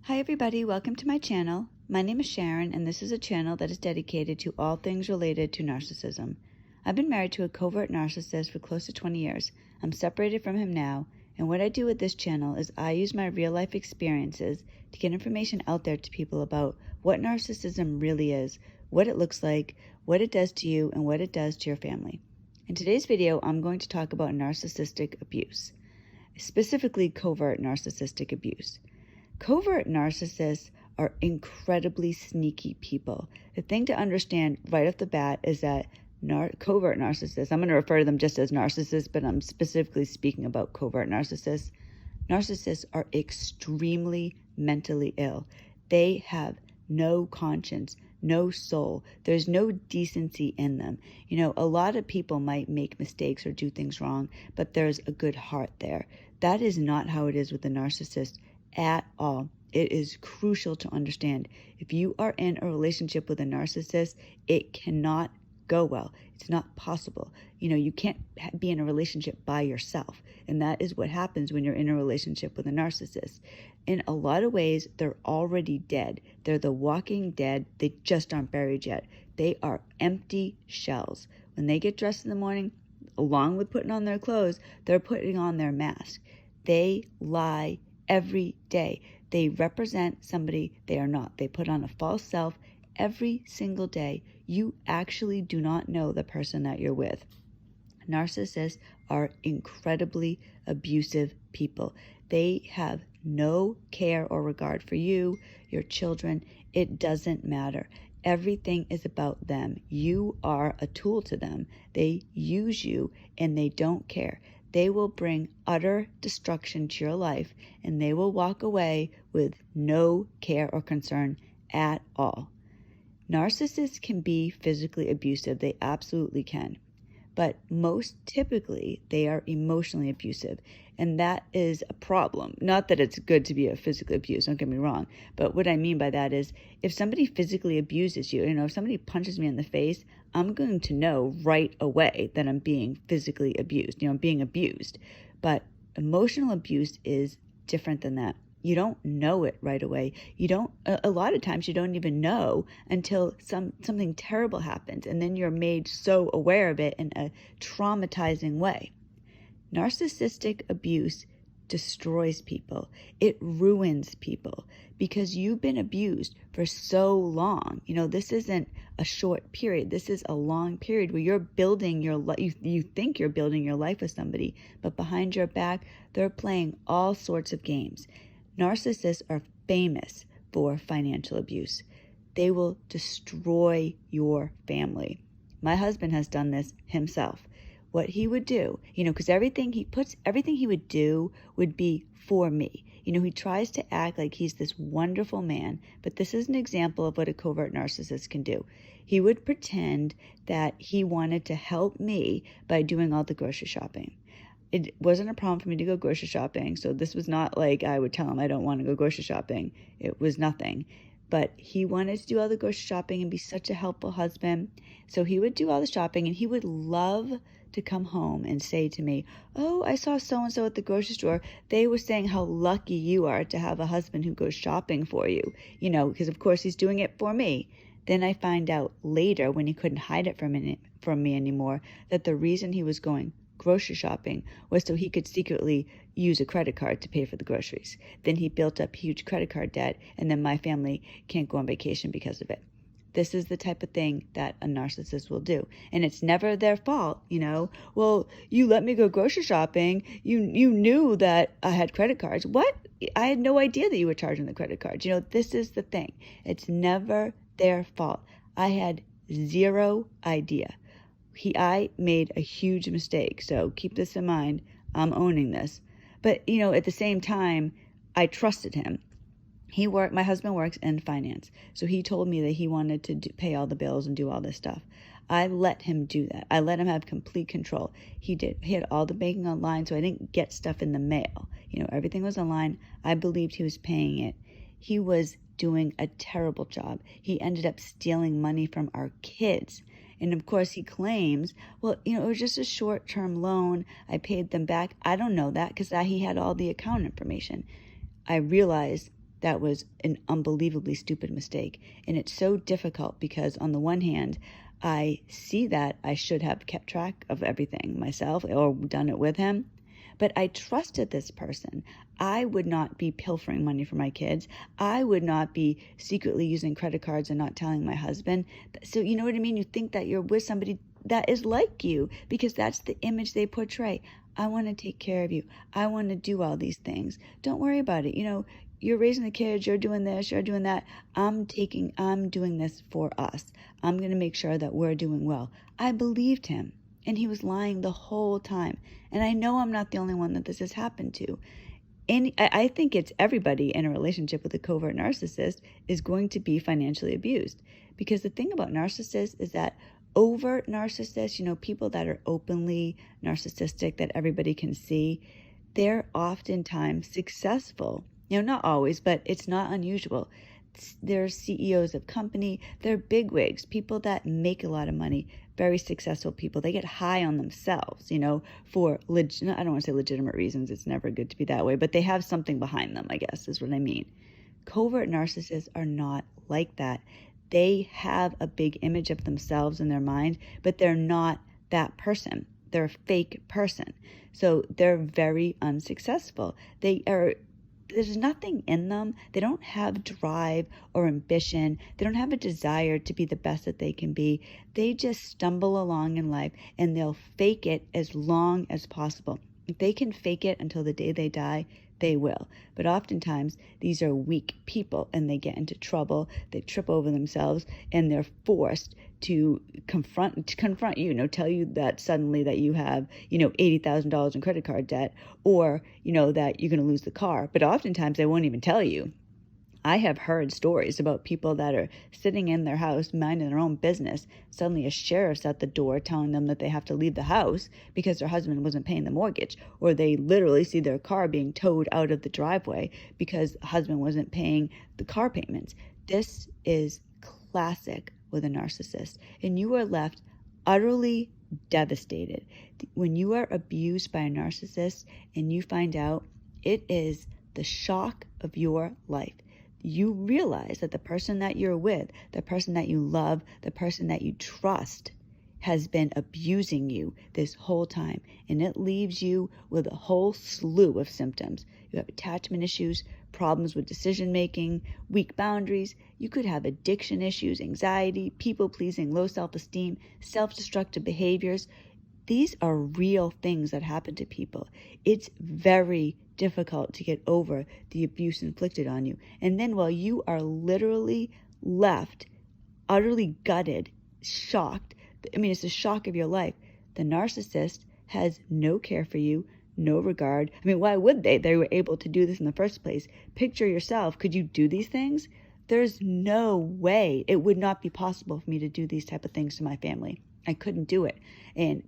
Hi everybody, welcome to my channel. My name is Sharon and this is a channel that is dedicated to all things related to narcissism. I've been married to a covert narcissist for close to 20 years. I'm separated from him now, and what I do with this channel is I use my real life experiences to get information out there to people about what narcissism really is, what it looks like, what it does to you, and what it does to your family. In today's video, I'm going to talk about narcissistic abuse, specifically covert narcissistic abuse. Covert narcissists are incredibly sneaky people. The thing to understand right off the bat is that covert narcissists, I'm going to refer to them just as narcissists, but I'm specifically speaking about covert narcissists. Narcissists are extremely mentally ill. They have no conscience, no soul. There's no decency in them. You know, a lot of people might make mistakes or do things wrong, but there's a good heart there. That is not how it is with a narcissist at all. It is crucial to understand. If you are in a relationship with a narcissist, it cannot go well. It's not possible. You know, you can't be in a relationship by yourself. And that is what happens when you're in a relationship with a narcissist. In a lot of ways, they're already dead. They're the walking dead. They just aren't buried yet. They are empty shells. When they get dressed in the morning, along with putting on their clothes, they're putting on their mask. They lie every day. They represent somebody they are not. They put on a false self every single day. You actually do not know the person that you're with. Narcissists are incredibly abusive people. They have no care or regard for you, your children. It doesn't matter. Everything is about them. You are a tool to them. They use you and they don't care. They will bring utter destruction to your life, and they will walk away with no care or concern at all. Narcissists can be physically abusive. They absolutely can. But most typically, they are emotionally abusive. And that is a problem. Not that it's good to be a physically abused, don't get me wrong. But what I mean by that is if somebody physically abuses you, if somebody punches me in the face, I'm going to know right away that I'm being physically abused, I'm being abused. But emotional abuse is different than that. You don't know it right away. A lot of times you don't even know until something terrible happens, and then you're made so aware of it in a traumatizing way. Narcissistic abuse destroys people. It ruins people because you've been abused for so long. This isn't a short period. This is a long period where you're building your life. You think you're building your life with somebody, but behind your back, they're playing all sorts of games. Narcissists are famous for financial abuse. They will destroy your family. My husband has done this himself. What he would do, because everything he would do would be for me. He tries to act like he's this wonderful man, but this is an example of what a covert narcissist can do. He would pretend that he wanted to help me by doing all the grocery shopping. It wasn't a problem for me to go grocery shopping, so this was not like I would tell him I don't want to go grocery shopping. It was nothing. But he wanted to do all the grocery shopping and be such a helpful husband. So he would do all the shopping, and he would love to come home and say to me, "Oh, I saw so-and-so at the grocery store. They were saying how lucky you are to have a husband who goes shopping for you." Because of course he's doing it for me. Then I find out later, when he couldn't hide it from me anymore, that the reason he was going grocery shopping was so he could secretly use a credit card to pay for the groceries. Then he built up huge credit card debt, and then my family can't go on vacation because of it. This is the type of thing that a narcissist will do. And it's never their fault, Well, you let me go grocery shopping. You knew that I had credit cards. What? I had no idea that you were charging the credit cards. This is the thing. It's never their fault. I had zero idea. I made a huge mistake. So keep this in mind. I'm owning this. But, at the same time, I trusted him. My husband works in finance. So he told me that he wanted to pay all the bills and do all this stuff. I let him do that. I let him have complete control. He did. He had all the banking online, so I didn't get stuff in the mail. Everything was online. I believed he was paying it. He was doing a terrible job. He ended up stealing money from our kids. And of course he claims, well, it was just a short-term loan. I paid them back. I don't know that because he had all the account information. I realized that was an unbelievably stupid mistake. And it's so difficult because on the one hand, I see that I should have kept track of everything myself or done it with him. But I trusted this person. I would not be pilfering money from my kids. I would not be secretly using credit cards and not telling my husband. So you know what I mean? You think that you're with somebody that is like you because that's the image they portray. I want to take care of you. I want to do all these things. Don't worry about it. You're raising the kids, you're doing this, you're doing that. I'm doing this for us. I'm going to make sure that we're doing well. I believed him. And he was lying the whole time. And I know I'm not the only one that this has happened to. And I think it's everybody in a relationship with a covert narcissist is going to be financially abused. Because the thing about narcissists is that overt narcissists, people that are openly narcissistic that everybody can see, they're oftentimes successful. Not always, but it's not unusual. They're CEOs of company. They're bigwigs, people that make a lot of money, very successful people. They get high on themselves, for I don't want to say legitimate reasons. It's never good to be that way, but they have something behind them, I guess, is what I mean. Covert narcissists are not like that. They have a big image of themselves in their mind, but they're not that person. They're a fake person. So they're very unsuccessful. There's nothing in them. They don't have drive or ambition. They don't have a desire to be the best that they can be. They just stumble along in life and they'll fake it as long as possible. If they can fake it until the day they die, they will. But oftentimes these are weak people and they get into trouble. They trip over themselves and they're forced to confront you, tell you that suddenly that you have, $80,000 in credit card debt or, that you're going to lose the car. But oftentimes they won't even tell you. I have heard stories about people that are sitting in their house, minding their own business. Suddenly a sheriff's at the door telling them that they have to leave the house because their husband wasn't paying the mortgage. Or they literally see their car being towed out of the driveway because the husband wasn't paying the car payments. This is classic with a narcissist. And you are left utterly devastated. When you are abused by a narcissist and you find out, it is the shock of your life. You realize that the person that you're with, the person that you love, the person that you trust has been abusing you this whole time. And it leaves you with a whole slew of symptoms. You have attachment issues, problems with decision making, weak boundaries. You could have addiction issues, anxiety, people pleasing, low self-esteem, self-destructive behaviors. These are real things that happen to people. It's very difficult to get over the abuse inflicted on you. And then while you are literally left utterly gutted, shocked, it's the shock of your life. The narcissist has no care for you, no regard. Why would they? They were able to do this in the first place. Picture yourself. Could you do these things? There's no way. It would not be possible for me to do these type of things to my family. I couldn't do it.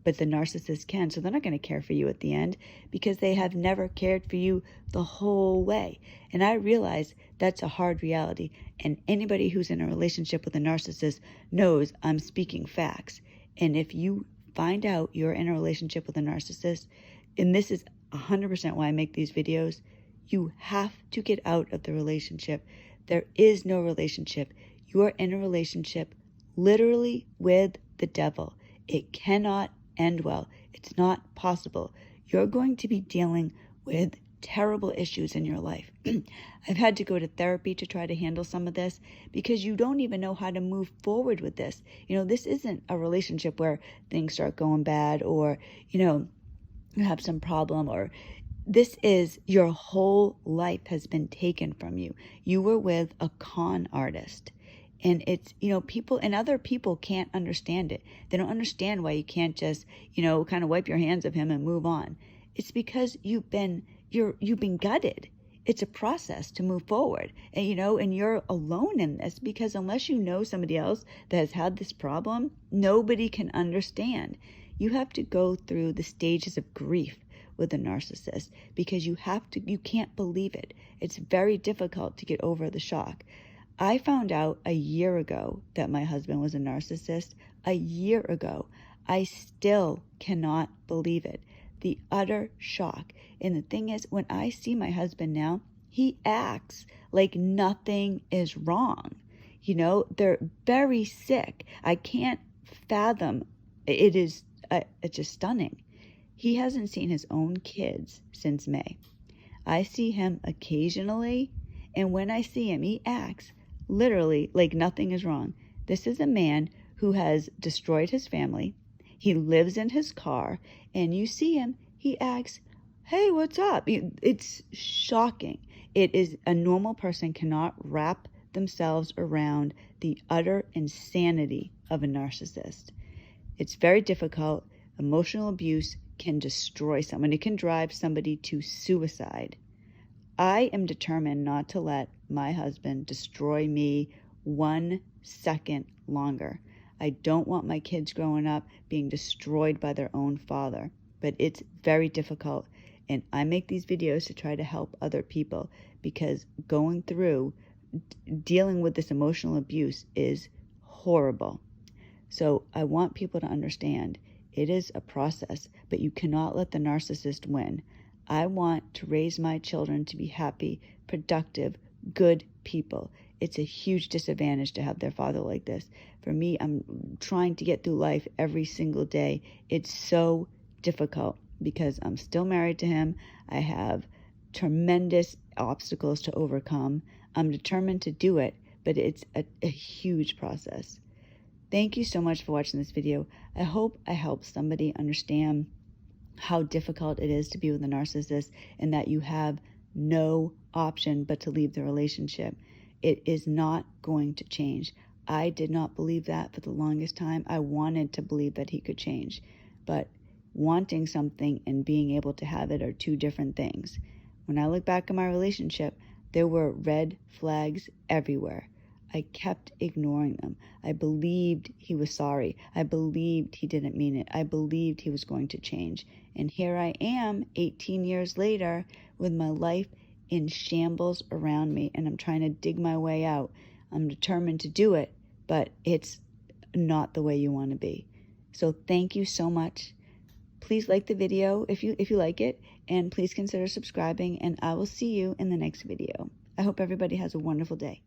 But the narcissist can. So they're not going to care for you at the end because they have never cared for you the whole way. And I realize that's a hard reality. And anybody who's in a relationship with a narcissist knows I'm speaking facts. And if you find out you're in a relationship with a narcissist, and this is 100% why I make these videos, you have to get out of the relationship. There is no relationship. You are in a relationship literally with the devil. It cannot end well. It's not possible. You're going to be dealing with terrible issues in your life. I've had to go to therapy to try to handle some of this because you don't even know how to move forward with this. This isn't a relationship where things start going bad or, you have some problem, or this is your whole life has been taken from you. You were with a con artist. And it's, people and other people can't understand it. They don't understand why you can't just, kind of wipe your hands of him and move on. It's because you've been gutted. It's a process to move forward. And, and you're alone in this because unless you know somebody else that has had this problem, nobody can understand. You have to go through the stages of grief with a narcissist because you can't believe it. It's very difficult to get over the shock. I found out a year ago that my husband was a narcissist. A year ago. I still cannot believe it. The utter shock. And the thing is, when I see my husband now, he acts like nothing is wrong. You know, they're very sick. I can't fathom. It's just stunning. He hasn't seen his own kids since May. I see him occasionally, and when I see him, he acts literally like nothing is wrong. This is a man who has destroyed his family. He lives in his car, and you see him, he acts, hey, what's up? It's shocking. It is, a normal person cannot wrap themselves around the utter insanity of a narcissist. It's very difficult. Emotional abuse can destroy someone. It can drive somebody to suicide. I am determined not to let my husband destroy me 1 second longer. I don't want my kids growing up being destroyed by their own father, but it's very difficult. And I make these videos to try to help other people, because going through dealing with this emotional abuse is horrible. So I want people to understand it is a process, but you cannot let the narcissist win. I want to raise my children to be happy, productive, good people. It's a huge disadvantage to have their father like this. For me, I'm trying to get through life every single day. It's so difficult because I'm still married to him. I have tremendous obstacles to overcome. I'm determined to do it, but it's a huge process. Thank you so much for watching this video. I hope I helped somebody understand how difficult it is to be with a narcissist, and that you have no option but to leave the relationship. It is not going to change. I did not believe that for the longest time. I wanted to believe that he could change, but wanting something and being able to have it are two different things. When I look back at my relationship, there were red flags everywhere. I kept ignoring them. I believed he was sorry. I believed he didn't mean it. I believed he was going to change. And here I am 18 years later with my life in shambles around me, and I'm trying to dig my way out. I'm determined to do it, but it's not the way you want to be. So thank you so much. Please like the video if you like it, and please consider subscribing, and I will see you in the next video. I hope everybody has a wonderful day.